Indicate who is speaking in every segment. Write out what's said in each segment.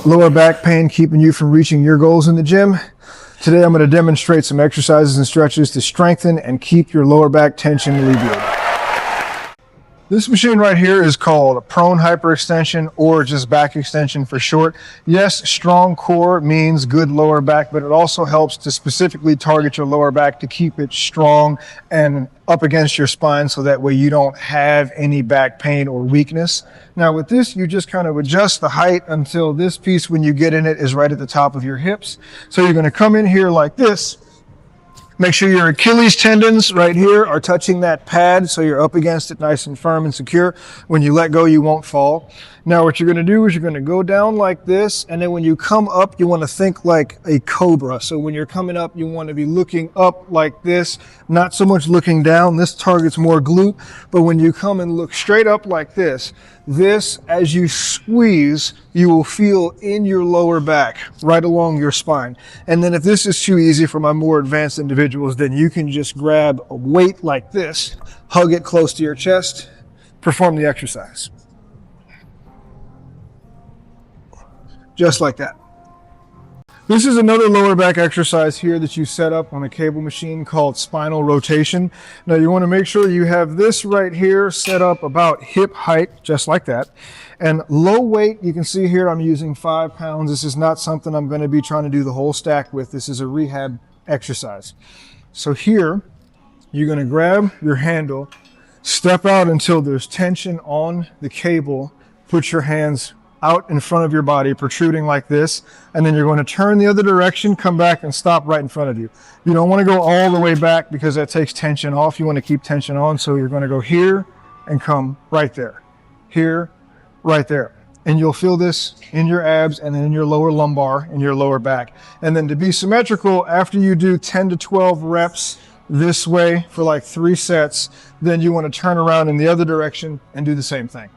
Speaker 1: Lower back pain keeping you from reaching your goals in the gym? Today I'm going to demonstrate some exercises and stretches to strengthen and keep your lower back tension alleviated. This machine right here is called a prone hyperextension, or just back extension for short. Yes, strong core means good lower back, but it also helps to specifically target your lower back to keep it strong and up against your spine, so that way you don't have any back pain or weakness. Now with this, you just kind of adjust the height until this piece, when you get in it, is right at the top of your hips. So you're going to come in here like this. Make sure your Achilles tendons right here are touching that pad, so you're up against it nice and firm and secure. When you let go, you won't fall. Now what you're going to do is you're going to go down like this, and then when you come up, you want to think like a cobra. So when you're coming up, you want to be looking up like this, not so much looking down. This targets more glute. But when you come and look straight up like this, as you squeeze, you will feel in your lower back, right along your spine. And then if this is too easy for my more advanced individuals, then you can just grab a weight like this, hug it close to your chest, perform the exercise. Just like that. This is another lower back exercise here that you set up on a cable machine called spinal rotation. Now you want to make sure you have this right here set up about hip height, just like that. And low weight, you can see here I'm using 5 pounds. This is not something I'm going to be trying to do the whole stack with. This is a rehab exercise. So here, you're going to grab your handle, step out until there's tension on the cable, put your hands out in front of your body, protruding like this, and then you're going to turn the other direction, come back and stop right in front of you. You don't want to go all the way back because that takes tension off. You want to keep tension on, so you're going to go here and come right there. Here, right there. And you'll feel this in your abs and then in your lower lumbar and your lower back. And then to be symmetrical, after you do 10 to 12 reps this way for like 3 sets, then you want to turn around in the other direction and do the same thing.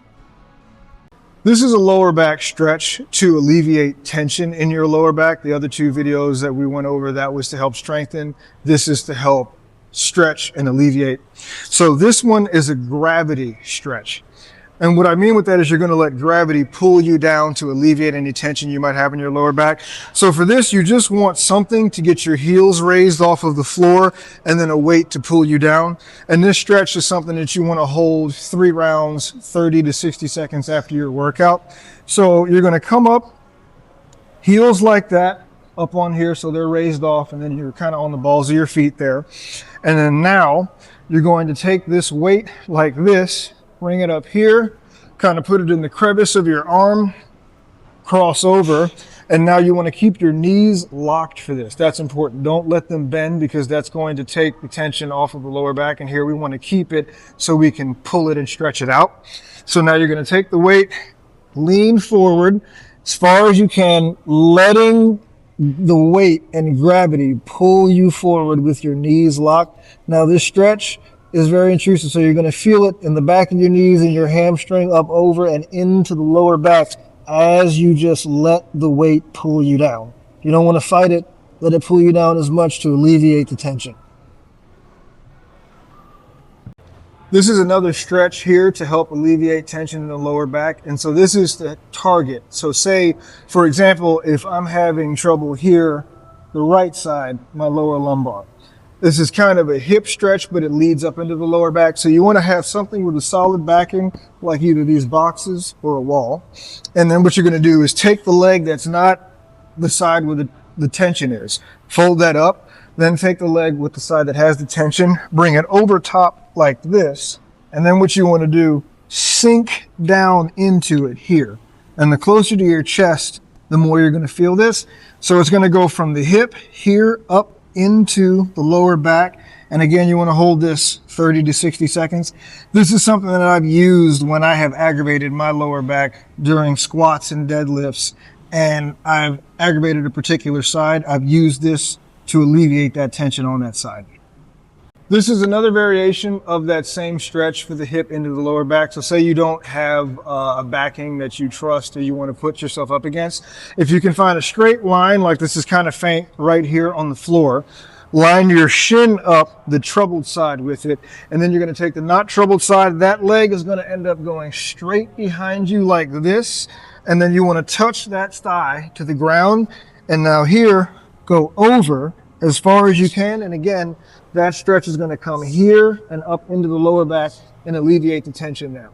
Speaker 1: This is a lower back stretch to alleviate tension in your lower back. The other 2 videos that we went over, that was to help strengthen. This is to help stretch and alleviate. So this one is a gravity stretch. And what I mean with that is you're going to let gravity pull you down to alleviate any tension you might have in your lower back. So for this, you just want something to get your heels raised off of the floor and then a weight to pull you down. And this stretch is something that you want to hold 3 rounds, 30 to 60 seconds after your workout. So you're going to come up, heels like that, up on here so they're raised off, and then you're kind of on the balls of your feet there. And then now you're going to take this weight like this, bring it up here, kind of put it in the crevice of your arm, cross over, and now you want to keep your knees locked for this. That's important. Don't let them bend, because that's going to take the tension off of the lower back, and here we want to keep it so we can pull it and stretch it out. So now you're going to take the weight, lean forward as far as you can, letting the weight and gravity pull you forward with your knees locked. Now this stretch is very intrusive, so you're going to feel it in the back of your knees and your hamstring up over and into the lower back as you just let the weight pull you down. You don't want to fight it. Let it pull you down as much to alleviate the tension. This is another stretch here to help alleviate tension in the lower back. And so this is the target. So say, for example, if I'm having trouble here, the right side, my lower lumbar. This is kind of a hip stretch, but it leads up into the lower back. So you want to have something with a solid backing, like either these boxes or a wall. And then what you're going to do is take the leg that's not the side where the tension is. Fold that up, then take the leg with the side that has the tension, bring it over top like this. And then what you want to do, sink down into it here. And the closer to your chest, the more you're going to feel this. So it's going to go from the hip here up into the lower back. And again, you want to hold this 30 to 60 seconds. This is something that I've used when I have aggravated my lower back during squats and deadlifts, and I've aggravated a particular side. I've used this to alleviate that tension on that side. This is another variation of that same stretch for the hip into the lower back. So say you don't have a backing that you trust or you want to put yourself up against. If you can find a straight line, like this is kind of faint right here on the floor, line your shin up the troubled side with it, and then you're going to take the not troubled side. That leg is going to end up going straight behind you like this, and then you want to touch that thigh to the ground, and now here, go over as far as you can, and again, that stretch is going to come here and up into the lower back and alleviate the tension there.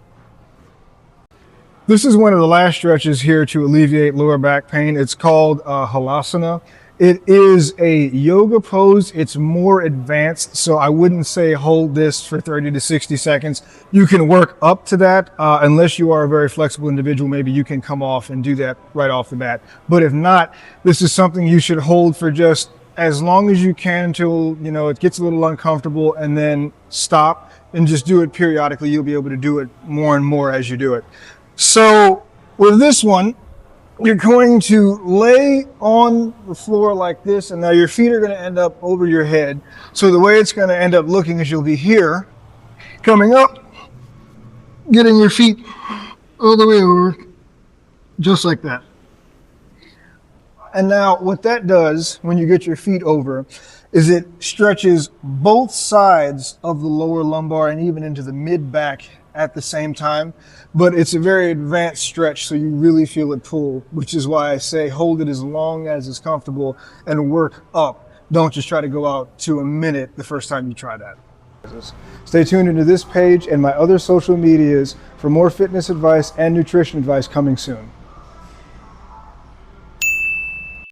Speaker 1: This is one of the last stretches here to alleviate lower back pain. It's called halasana. It is a yoga pose. It's more advanced, so I wouldn't say hold this for 30 to 60 seconds. You can work up to that. Unless you are a very flexible individual, maybe you can come off and do that right off the bat. But if not, this is something you should hold for just as long as you can until, you know, it gets a little uncomfortable, and then stop and just do it periodically. You'll be able to do it more and more as you do it. So with this one, you're going to lay on the floor like this, and now your feet are going to end up over your head. So the way it's going to end up looking is you'll be here, coming up, getting your feet all the way over, just like that. And now what that does when you get your feet over is it stretches both sides of the lower lumbar and even into the mid back at the same time. But it's a very advanced stretch, so you really feel it pull, which is why I say hold it as long as is comfortable and work up. Don't just try to go out to a minute the first time you try that. Stay tuned into this page and my other social medias for more fitness advice and nutrition advice coming soon.